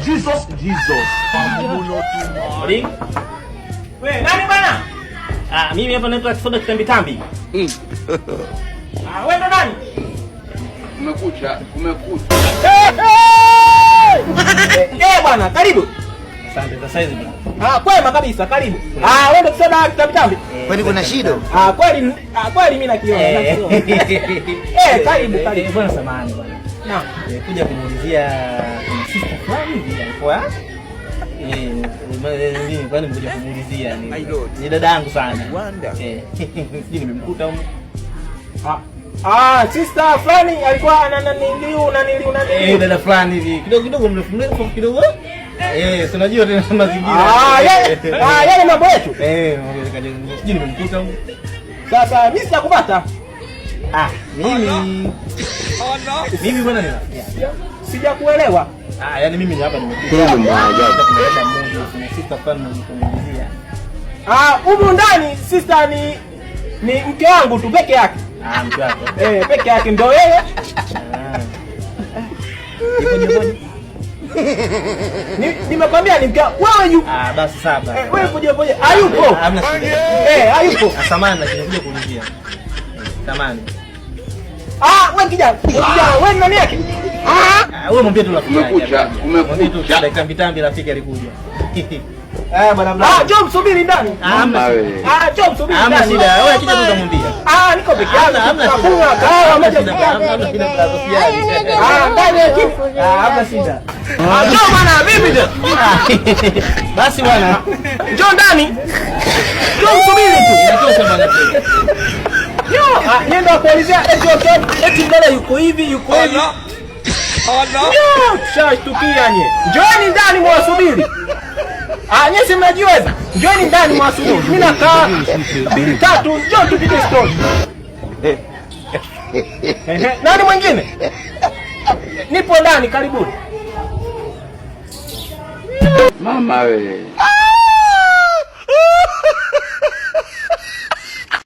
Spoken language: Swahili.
Jesus. Wewe nani bwana? Mimi hapa naitwa Kisoda Kitambi Tambi. Wewe ndo nani? Umekucha. Bwana, karibu. Asante za size bwana. Kwema kabisa, karibu. Wewe ndo Kisoda Kitambi Tambi. Kwani kuna shida? Kweli mimi nakiona. Karibu Bwana samahani bwana. Naam. Kuja kumuulizia kuna sister fulani hivi alikuwa mimi kwani nimekuja kumuulizia ni dada yangu sana. Sijui nimemkuta huko. Sister fulani alikuwa ananiliu dada fulani hivi kidogo mrefu kidogo. Si unajua tena mazingira. Yale mambo yetu. Sijui nimemkuta huko. Sasa mimi sitakupata. Mimi bwana sijakuelewa. Yaani mimi hapa nimekuja. Kuna sister fulani nimekuulizia. Humu ndani sister ni mke wangu tu peke yake. Mke wako. Peke yake ndio yeye. Nimekwambia ni mke wewe yu. Basi sawa. Wewe poje. Hayupo. Hamna shida. Hayupo. Samahani lakini kuja kuulizia. Samahani. Wewe kijana, wewe nani yake? Wewe mwambie tu rafiki yake. Umekucha. Dakika vitambi rafiki alikuja. Bwana. Njoo msubiri ndani. Hamna wewe. Njoo msubiri ndani. Hamna shida. Wewe kija tu utamwambia. Niko peke yangu. Hamna shida. Hamna shida. Ndani yake. Hamna shida. Njoo bwana, vipi ndio? Basi bwana. Njoo ndani. Njoo msubiri tu. Inatosha bwana. Nenda kuulizia eti mbele yuko hivi. Shashtukia nye. Njooni ndani mwasubiri. Nyinyi si mnajiweza. Njooni ndani mwasubiri. Mimi nakaa 2-3 njoo tupige story. Nani mwingine? Nipo ndani, karibuni. Mama wewe.